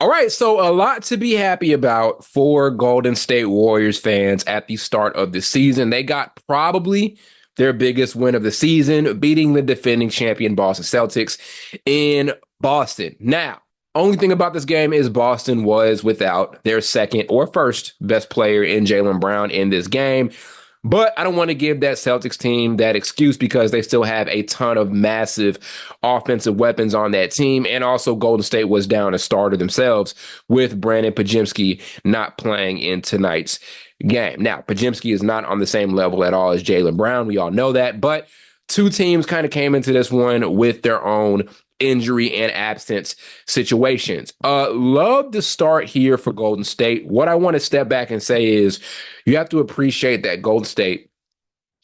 All right, so a lot to be happy about for Golden State Warriors fans at the start of the season. They got probably their biggest win of the season, beating the defending champion Boston Celtics in Boston. Now, only thing about this game is Boston was without their second or first best player in Jaylen Brown in this game. But I don't want to give that Celtics team that excuse because they still have a ton of massive offensive weapons on that team. And also, Golden State was down a starter themselves with Brandon Pajimski not playing in tonight's game. Now, Pajimski is not on the same level at all as Jaylen Brown. We all know that. But two teams kind of came into this one with their own injury and absence situations. Love to start here for Golden State. What I want to step back and say is you have to appreciate that Golden State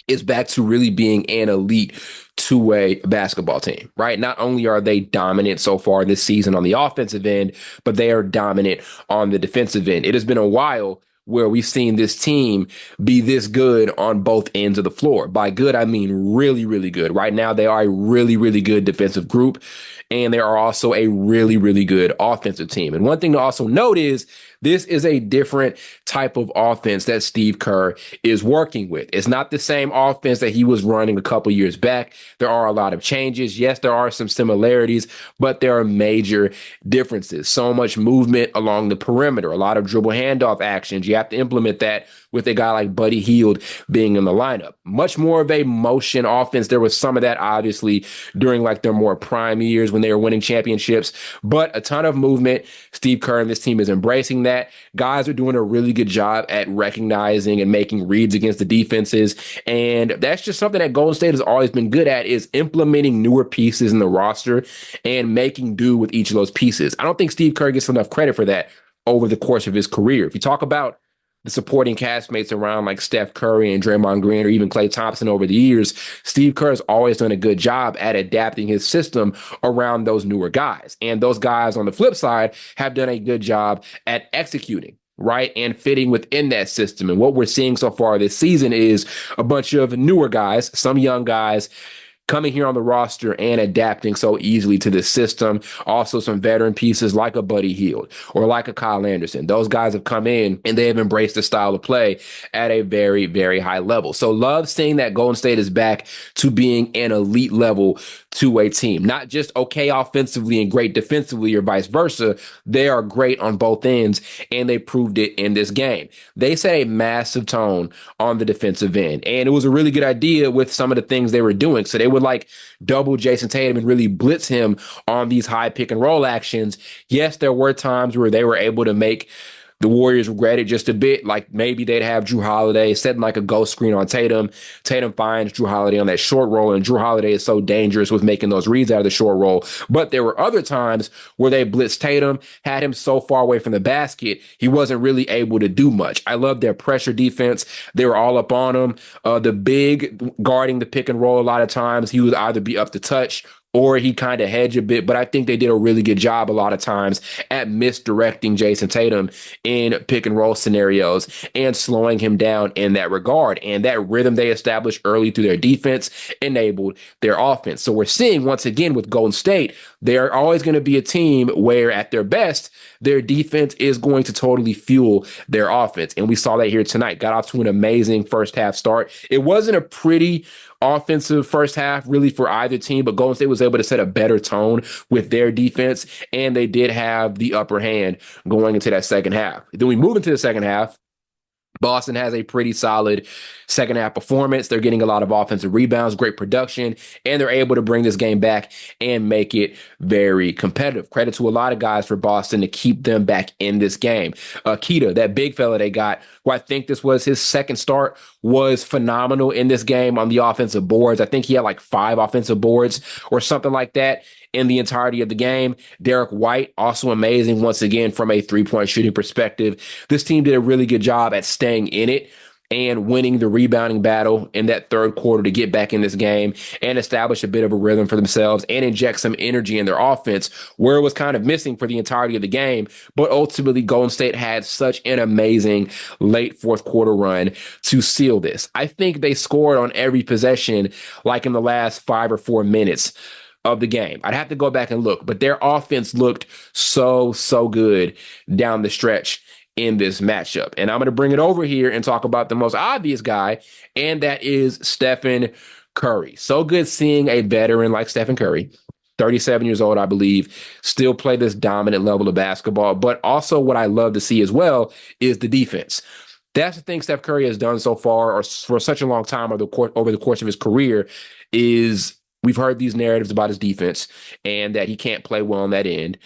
is back to really being an elite two-way basketball team, right? Not only are they dominant so far this season on the offensive end, but they are dominant on the defensive end. It has been a while where we've seen this team be this good on both ends of the floor. By good, I mean really, really good. Right now, they are a really, really good defensive group, and they are also a really, really good offensive team. And one thing to also note is this is a different type of offense that Steve Kerr is working with. It's not the same offense that he was running a couple years back. There are a lot of changes. Yes, there are some similarities, but there are major differences. So much movement along the perimeter, a lot of dribble handoff actions. You have to implement that with a guy like Buddy Hield being in the lineup. Much more of a motion offense. There was some of that, obviously, during like their more prime years when they were winning championships, but a ton of movement. Steve Kerr and this team is embracing that. Guys are doing a really good job at recognizing and making reads against the defenses. And that's just something that Golden State has always been good at, is implementing newer pieces in the roster and making do with each of those pieces. I don't think Steve Kerr gets enough credit for that over the course of his career. If you talk about the supporting castmates around like Steph Curry and Draymond Green or even Klay Thompson over the years, Steve Kerr has always done a good job at adapting his system around those newer guys. And those guys on the flip side have done a good job at executing, right, and fitting within that system. And what we're seeing so far this season is a bunch of newer guys, some young guys, coming here on the roster and adapting so easily to this system. Also, some veteran pieces like a Buddy Hield or like a Kyle Anderson. Those guys have come in and they have embraced the style of play at a very, very high level. So love seeing that Golden State is back to being an elite level two-way team. Not just okay offensively and great defensively or vice versa. They are great on both ends, and they proved it in this game. They set a massive tone on the defensive end, and it was a really good idea with some of the things they were doing. So they would like double Jason Tatum and really blitz him on these high pick and roll actions. Yes, there were times where they were able to make the Warriors regret it just a bit. Like maybe they'd have Drew Holiday setting like a ghost screen on Tatum. Tatum finds Drew Holiday on that short roll, and Drew Holiday is so dangerous with making those reads out of the short roll. But there were other times where they blitzed Tatum, had him so far away from the basket, he wasn't really able to do much. I love their pressure defense. They were all up on him. The big guarding the pick and roll a lot of times, he would either be up to touch or he kind of hedged a bit, but I think they did a really good job a lot of times at misdirecting Jason Tatum in pick and roll scenarios and slowing him down in that regard. And that rhythm they established early through their defense enabled their offense. So we're seeing once again with Golden State, they're always going to be a team where at their best, their defense is going to totally fuel their offense. And we saw that here tonight. Got off to an amazing first half start. It wasn't a pretty offensive first half really for either team, but Golden State was able to set a better tone with their defense, and they did have the upper hand going into that second half. Then we move into the second half. Boston has a pretty solid second half performance. They're getting a lot of offensive rebounds, great production, and they're able to bring this game back and make it very competitive. Credit to a lot of guys for Boston to keep them back in this game. Keita, that big fella they got, who I think this was his second start, was phenomenal in this game on the offensive boards. I think he had like 5 offensive boards or something like that in the entirety of the game. Derek White, also amazing once again from a three-point shooting perspective. This team did a really good job at staying in it and winning the rebounding battle in that third quarter to get back in this game and establish a bit of a rhythm for themselves and inject some energy in their offense where it was kind of missing for the entirety of the game. But ultimately, Golden State had such an amazing late fourth quarter run to seal this. I think they scored on every possession like in the last 5 or 4 minutes of the game. I'd have to go back and look, but their offense looked so good down the stretch in this matchup. And I'm going to bring it over here and talk about the most obvious guy, and that is Stephen Curry. So good seeing a veteran like Stephen Curry, 37 years old, I believe, still play this dominant level of basketball. But also what I love to see as well is the defense. That's the thing Steph Curry has done so far, or for such a long time over the course of his career, is we've heard these narratives about his defense and that he can't play well on that end.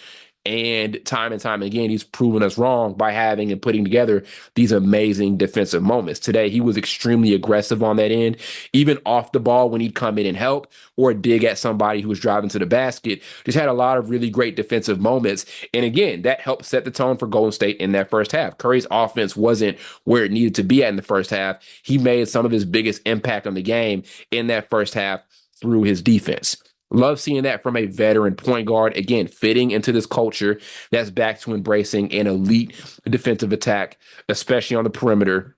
And time again, he's proven us wrong by having and putting together these amazing defensive moments. Today, he was extremely aggressive on that end, even off the ball when he'd come in and help or dig at somebody who was driving to the basket. Just had a lot of really great defensive moments. And again, that helped set the tone for Golden State in that first half. Curry's offense wasn't where it needed to be at in the first half. He made some of his biggest impact on the game in that first half through his defense. Love seeing that from a veteran point guard, again, fitting into this culture that's back to embracing an elite defensive attack, especially on the perimeter.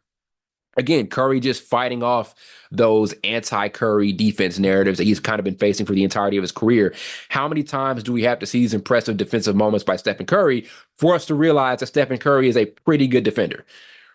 Again, Curry just fighting off those anti-Curry defense narratives that he's kind of been facing for the entirety of his career. How many times do we have to see these impressive defensive moments by Stephen Curry for us to realize that Stephen Curry is a pretty good defender?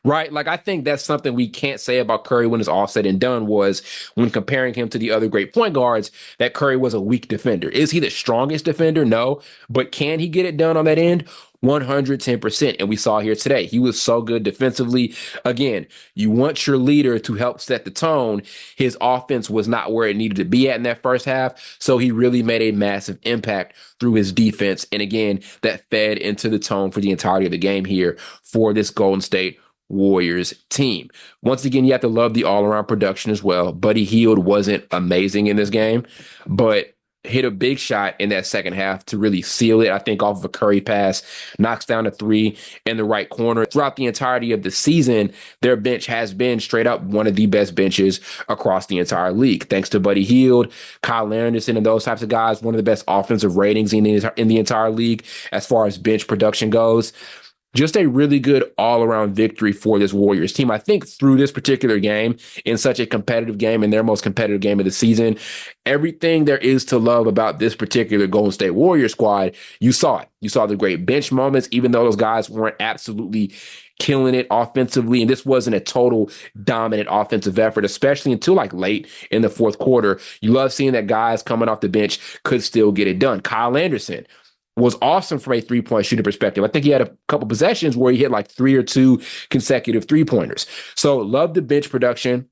Right? Like, I think that's something we can't say about Curry when it's all said and done, was when comparing him to the other great point guards, that Curry was a weak defender. Is he the strongest defender? No. But can he get it done on that end? 110%. And we saw here today, he was so good defensively. Again, you want your leader to help set the tone. His offense was not where it needed to be at in that first half. So he really made a massive impact through his defense. And again, that fed into the tone for the entirety of the game here for this Golden State Warriors team. Once again, you have to love the all-around production as well. Buddy Hield wasn't amazing in this game, but hit a big shot in that second half to really seal it. I think off of a Curry pass, knocks down a three in the right corner. Throughout the entirety of the season, their bench has been straight up one of the best benches across the entire league. Thanks to Buddy Hield, Kyle Anderson, and those types of guys, one of the best offensive ratings in the entire league as far as bench production goes. Just a really good all-around victory for this Warriors team. I think through this particular game, in such a competitive game, in their most competitive game of the season, everything there is to love about this particular Golden State Warriors squad, you saw it. You saw the great bench moments, even though those guys weren't absolutely killing it offensively. And this wasn't a total dominant offensive effort, especially until like late in the fourth quarter. You love seeing that guys coming off the bench could still get it done. Kyle Anderson was awesome from a three-point shooting perspective. I think he had a couple possessions where he hit like 3 or 2 consecutive three-pointers. So love the bench production.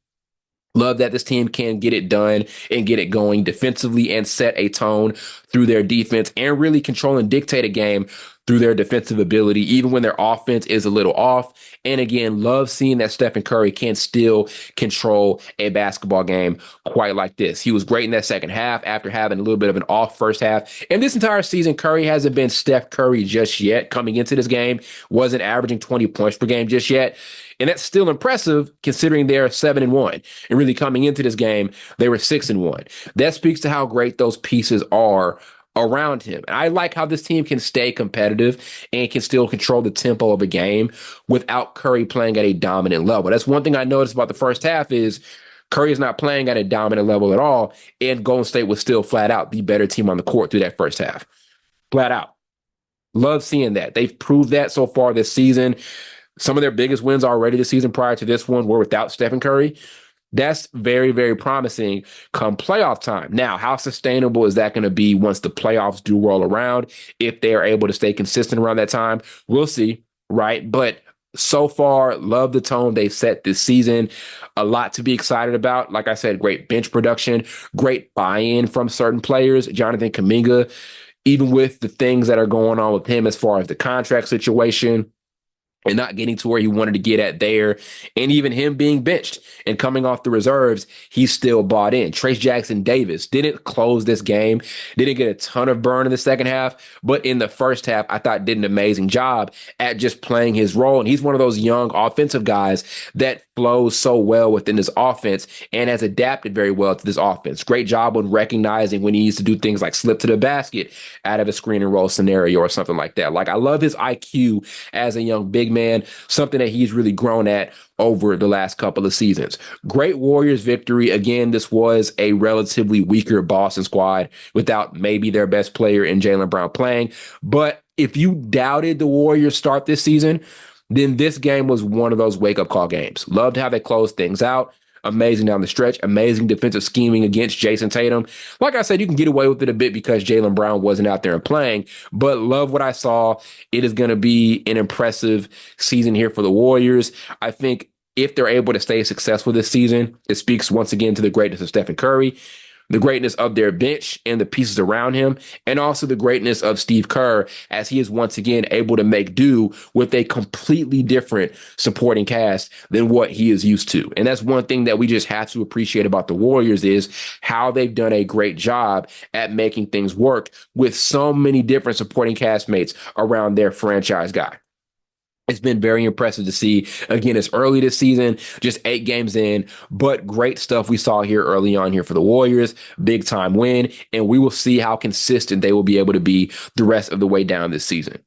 Love that this team can get it done and get it going defensively and set a tone through their defense and really control and dictate a game through their defensive ability, even when their offense is a little off. And again, love seeing that Stephen Curry can still control a basketball game quite like this. He was great in that second half after having a little bit of an off first half. And this entire season, Curry hasn't been Steph Curry just yet. Coming into this game, wasn't averaging 20 points per game just yet. And that's still impressive considering they're 7-1. And really coming into this game, they were 6-1. That speaks to how great those pieces are around him. And I like how this team can stay competitive and can still control the tempo of a game without Curry playing at a dominant level. That's one thing I noticed about the first half is Curry is not playing at a dominant level at all, and Golden State was still flat out the better team on the court through that first half. Flat out. Love seeing that. They've proved that so far this season. Some of their biggest wins already this season prior to this one were without Stephen Curry. That's very, very promising come playoff time. Now, how sustainable is that going to be once the playoffs do roll around? If they are able to stay consistent around that time, we'll see, right? But so far, love the tone they set this season. A lot to be excited about. Like I said, great bench production, great buy-in from certain players. Jonathan Kuminga, even with the things that are going on with him as far as the contract situation, and not getting to where he wanted to get at there. And even him being benched and coming off the reserves, he's still bought in. Trace Jackson-Davis didn't close this game, didn't get a ton of burn in the second half, but in the first half, I thought did an amazing job at just playing his role. And he's one of those young offensive guys that flows so well within this offense and has adapted very well to this offense. Great job on recognizing when he needs to do things like slip to the basket out of a screen and roll scenario or something like that. Like, I love his IQ as a young big man, something that he's really grown at over the last couple of seasons. Great Warriors victory. Again, this was a relatively weaker Boston squad without maybe their best player in Jaylen Brown playing. But if you doubted the Warriors start this season, then this game was one of those wake-up call games. Loved how they closed things out. Amazing down the stretch. Amazing defensive scheming against Jason Tatum. Like I said, you can get away with it a bit because Jaylen Brown wasn't out there and playing, but love what I saw. It is going to be an impressive season here for the Warriors. I think if they're able to stay successful this season, it speaks once again to the greatness of Stephen Curry, the greatness of their bench and the pieces around him, and also the greatness of Steve Kerr as he is once again able to make do with a completely different supporting cast than what he is used to. And that's one thing that we just have to appreciate about the Warriors is how they've done a great job at making things work with so many different supporting castmates around their franchise guy. It's been very impressive to see. Again, it's early this season, just 8 games in, but great stuff we saw here early on here for the Warriors. Big time win, and we will see how consistent they will be able to be the rest of the way down this season.